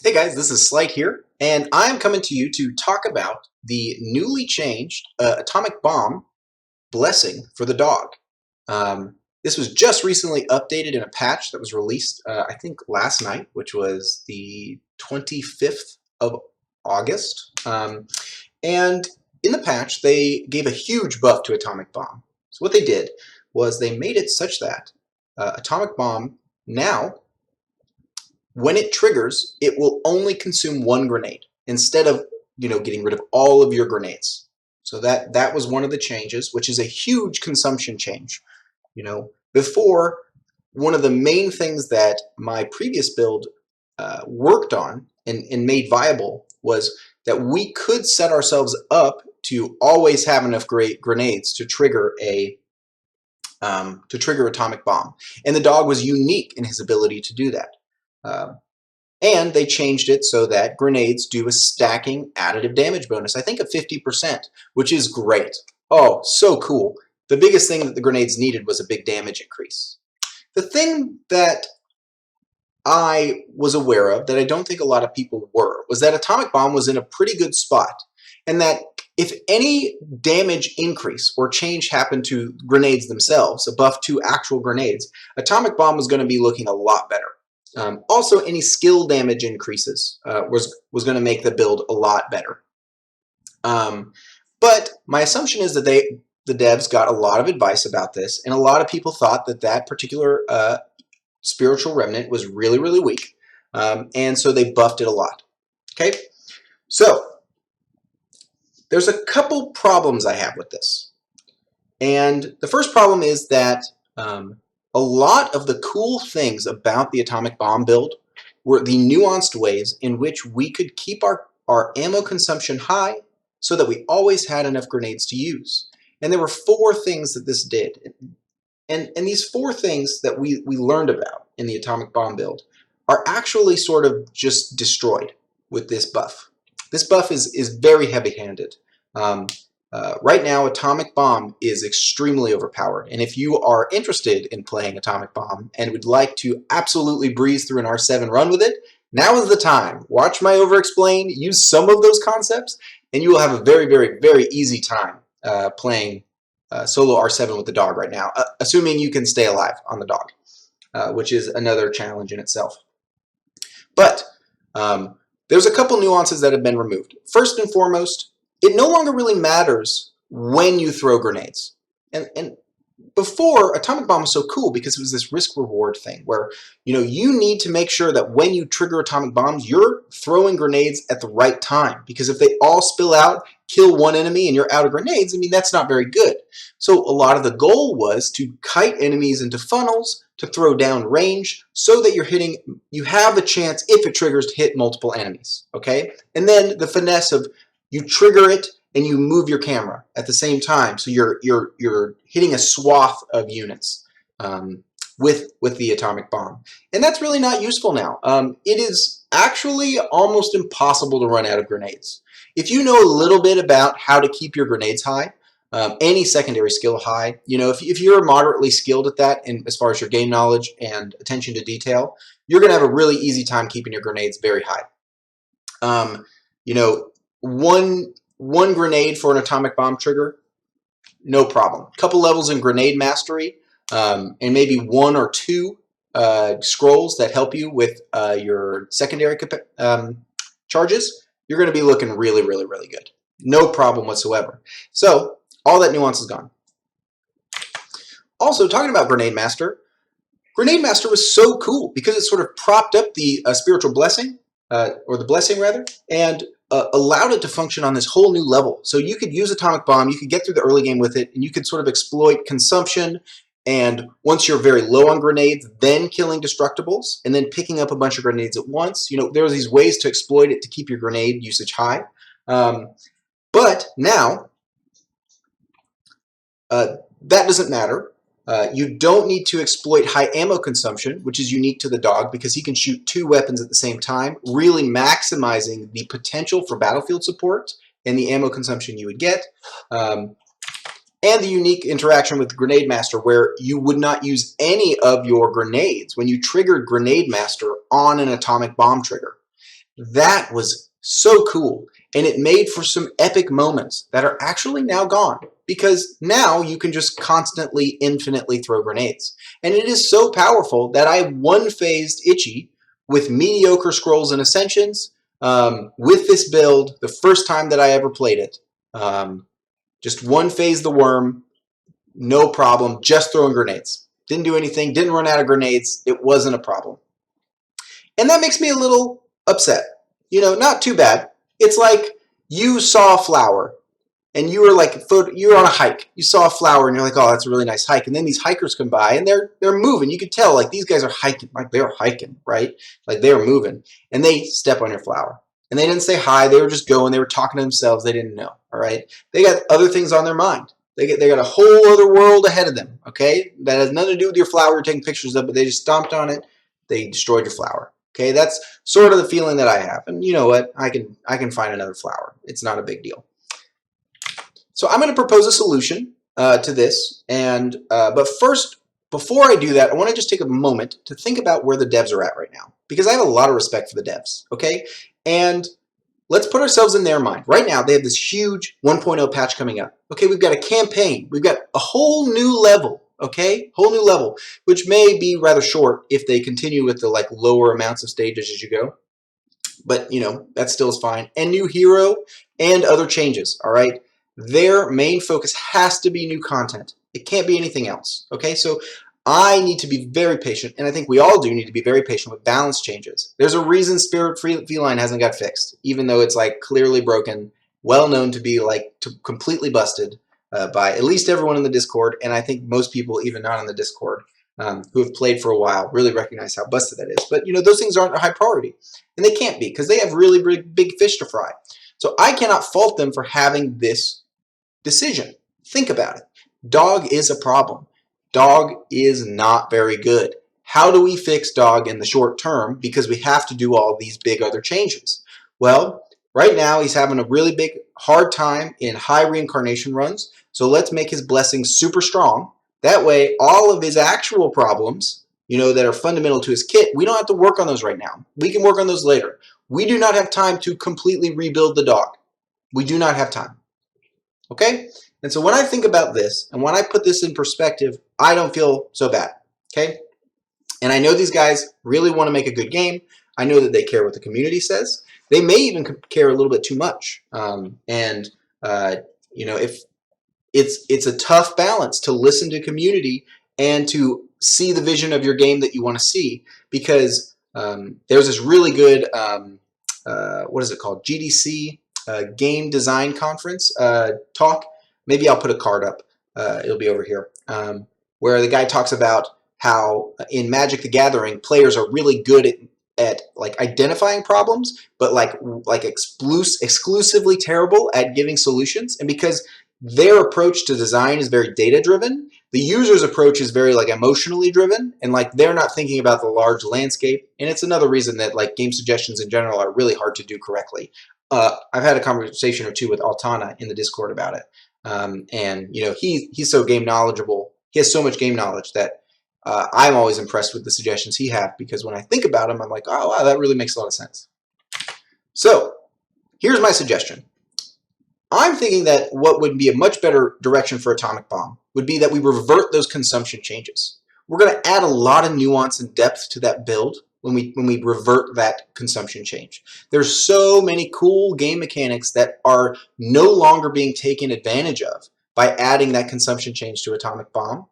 Hey guys, this is Slight here, and I'm coming to you to talk about the newly changed atomic bomb blessing for the dog. This was just recently updated in a patch that was released, I think, last night, which was the 25th of August. And in the patch, they gave a huge buff to atomic bomb. So what they did was they made it such that atomic bomb now, when it triggers, it will only consume one grenade instead of, getting rid of all of your grenades. So that was one of the changes, which is a huge consumption change. Before, one of the main things that my previous build worked on and made viable was that we could set ourselves up to always have enough grenades to trigger atomic bomb, and the dog was unique in his ability to do that. And they changed it so that grenades do a stacking additive damage bonus, I think of 50%, which is great. Oh, so cool. The biggest thing that the grenades needed was a big damage increase. The thing that I was aware of that I don't think a lot of people were was that atomic bomb was in a pretty good spot, and that if any damage increase or change happened to grenades themselves, a buff to actual grenades, atomic bomb was going to be looking a lot better. Also, any skill damage increases was going to make the build a lot better. But my assumption is that the devs got a lot of advice about this, and a lot of people thought that that particular spiritual remnant was really, really weak, and so they buffed it a lot. Okay, so there's a couple problems I have with this, and the first problem is that a lot of the cool things about the atomic bomb build were the nuanced ways in which we could keep our ammo consumption high so that we always had enough grenades to use. And there were 4 things that this did. And these 4 things that we learned about in the atomic bomb build are actually sort of just destroyed with this buff. This buff is very heavy-handed. Right now, Atomic Bomb is extremely overpowered, and if you are interested in playing Atomic Bomb and would like to absolutely breeze through an R7 run with it, now is the time. Watch my over-explain, use some of those concepts, and you will have a very, very, very easy time playing solo R7 with the dog right now, assuming you can stay alive on the dog, which is another challenge in itself. But there's a couple nuances that have been removed. First and foremost, it no longer really matters when you throw grenades. And before, Atomic Bomb was so cool because it was this risk-reward thing where you need to make sure that when you trigger atomic bombs, you're throwing grenades at the right time. Because if they all spill out, kill one enemy, and you're out of grenades, I mean, that's not very good. So a lot of the goal was to kite enemies into funnels, to throw down range, so that you have a chance, if it triggers, to hit multiple enemies. Okay? And then the finesse of you trigger it and you move your camera at the same time, so you're hitting a swath of units with the atomic bomb, and that's really not useful now. It is actually almost impossible to run out of grenades. If you know a little bit about how to keep your grenades high, any secondary skill high, if you're moderately skilled at that, and as far as your game knowledge and attention to detail, you're going to have a really easy time keeping your grenades very high. One grenade for an atomic bomb trigger, no problem. Couple levels in grenade mastery, and maybe 1 or 2 scrolls that help you with your secondary charges, you're going to be looking really, really, really good. No problem whatsoever. So all that nuance is gone. Also, talking about Grenade Master was so cool because it sort of propped up the spiritual blessing, or the blessing rather, and allowed it to function on this whole new level. So you could use Atomic Bomb, you could get through the early game with it, and you could sort of exploit consumption, and once you're very low on grenades, then killing destructibles, and then picking up a bunch of grenades at once. There's these ways to exploit it to keep your grenade usage high. But now, that doesn't matter. You don't need to exploit high ammo consumption, which is unique to the dog because he can shoot 2 weapons at the same time, really maximizing the potential for battlefield support and the ammo consumption you would get. And the unique interaction with Grenade Master where you would not use any of your grenades when you triggered Grenade Master on an atomic bomb trigger. That was so cool. And it made for some epic moments that are actually now gone because now you can just constantly, infinitely throw grenades. And it is so powerful that I one-phased Itchy with mediocre scrolls and ascensions with this build the first time that I ever played it. Just one-phase the worm, no problem, just throwing grenades. Didn't do anything, didn't run out of grenades. It wasn't a problem. And that makes me a little upset. You know, not too bad. It's like you saw a flower and you were like, you were on a hike. You saw a flower and you're like, oh, that's a really nice hike. And then these hikers come by and they're moving. You could tell like these guys are hiking, like they're hiking, right? Like they were moving and they step on your flower. And they didn't say hi. They were just going. They were talking to themselves. They didn't know, all right? They got other things on their mind. They got a whole other world ahead of them, okay? That has nothing to do with your flower you're taking pictures of, but they just stomped on it. They destroyed your flower. Okay, that's sort of the feeling that I have. And you know what? I can find another flower. It's not a big deal. So I'm going to propose a solution to this. And but first, before I do that, I want to just take a moment to think about where the devs are at right now. Because I have a lot of respect for the devs, okay? And let's put ourselves in their mind. Right now, they have this huge 1.0 patch coming up. Okay, we've got a campaign. We've got a whole new level. Okay, whole new level, which may be rather short if they continue with the like lower amounts of stages as you go. But you know, that still is fine. And new hero and other changes, all right? Their main focus has to be new content. It can't be anything else, okay? So I need to be very patient, and I think we all do need to be very patient with balance changes. There's a reason Spirit Feline hasn't got fixed, even though it's like clearly broken, well known to be like completely busted. By at least everyone in the Discord, and I think most people, even not in the Discord, who have played for a while, really recognize how busted that is. But you know, those things aren't a high priority, and they can't be because they have really big fish to fry. So I cannot fault them for having this decision. Think about it. Dog is a problem. Dog is not very good. How do we fix Dog in the short term? Because we have to do all these big other changes. Well, right now he's having a really big hard time in high reincarnation runs. So let's make his blessings super strong. That way, all of his actual problems, you know, that are fundamental to his kit, we don't have to work on those right now. We can work on those later. We do not have time to completely rebuild the dog. We do not have time. Okay? And so when I think about this, and when I put this in perspective, I don't feel so bad. Okay? And I know these guys really want to make a good game. I know that they care what the community says. They may even care a little bit too much. You know, if it's a tough balance to listen to community and to see the vision of your game that you want to see, because there's this really good, what is it called? GDC Game Design Conference talk. Maybe I'll put a card up. It'll be over here. Where the guy talks about how in Magic the Gathering, players are really good at like identifying problems, but like exclusively terrible at giving solutions. And because their approach to design is very data driven, the user's approach is very like emotionally driven, and like they're not thinking about the large landscape. And it's another reason that like game suggestions in general are really hard to do correctly. I've had a conversation or two with Altana in the Discord about it, and you know he's so game knowledgeable. He has so much game knowledge that I'm always impressed with the suggestions he has, because when I think about them, I'm like, oh wow, that really makes a lot of sense. So here's my suggestion. I'm thinking that what would be a much better direction for Atomic Bomb would be that we revert those consumption changes. We're going to add a lot of nuance and depth to that build when we revert that consumption change. There's so many cool game mechanics that are no longer being taken advantage of by adding that consumption change to Atomic Bomb.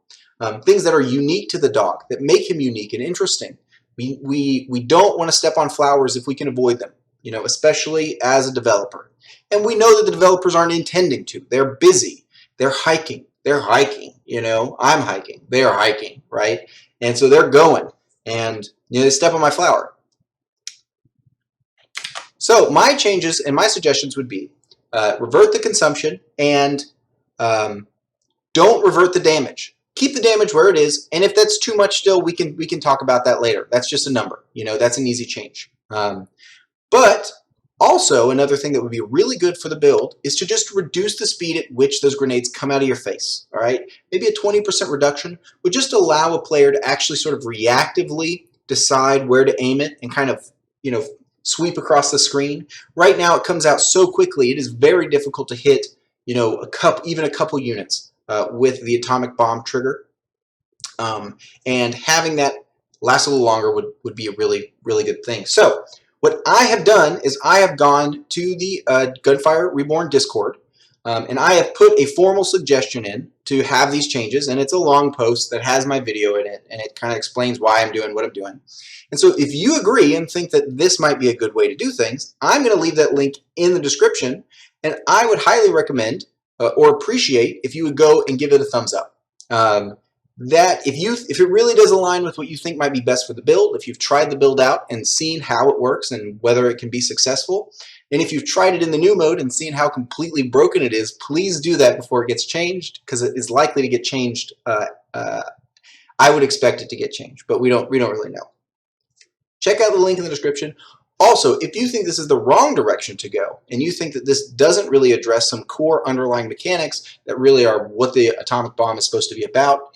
Things that are unique to the dog, that make him unique and interesting. We don't want to step on flowers if we can avoid them, you know, especially as a developer. And we know that the developers aren't intending to. They're busy. They're hiking. They're hiking, you know. I'm hiking. They're hiking, right? And so they're going. And, you know, they step on my flower. So my changes and my suggestions would be revert the consumption and don't revert the damage. Keep the damage where it is, and if that's too much still, we can talk about that later. That's just a number. You know, that's an easy change. But also, another thing that would be really good for the build is to just reduce the speed at which those grenades come out of your face, all right? Maybe a 20% reduction would just allow a player to actually sort of reactively decide where to aim it and kind of, you know, sweep across the screen. Right now it comes out so quickly, it is very difficult to hit, you know, even a couple units with the atomic bomb trigger. And having that last a little longer would be a really, really good thing. So what I have done is I have gone to the Gunfire Reborn Discord, and I have put a formal suggestion in to have these changes, and it's a long post that has my video in it, and it kind of explains why I'm doing what I'm doing. And so if you agree and think that this might be a good way to do things, I'm going to leave that link in the description, and I would highly recommend or appreciate if you would go and give it a thumbs up. That if it really does align with what you think might be best for the build, if you've tried the build out and seen how it works and whether it can be successful, and if you've tried it in the new mode and seen how completely broken it is, please do that before it gets changed, because it is likely to get changed. I would expect it to get changed, but we don't really know. Check out the link in the description. Also, if you think this is the wrong direction to go, and you think that this doesn't really address some core underlying mechanics that really are what the atomic bomb is supposed to be about,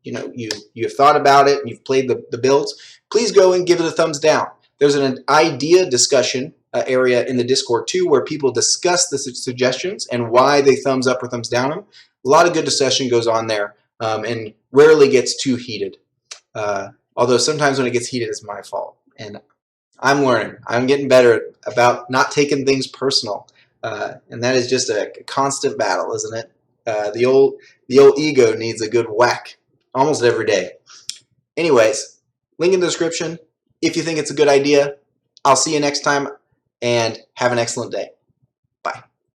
you've thought about it and you've played the builds, please go and give it a thumbs down. There's an idea discussion area in the Discord too, where people discuss the suggestions and why they thumbs up or thumbs down them. A lot of good discussion goes on there, and rarely gets too heated. Although sometimes when it gets heated, it's my fault. And I'm learning. I'm getting better about not taking things personal, and that is just a constant battle, isn't it? The old ego needs a good whack almost every day. Anyways, link in the description. If you think it's a good idea, I'll see you next time, and have an excellent day. Bye.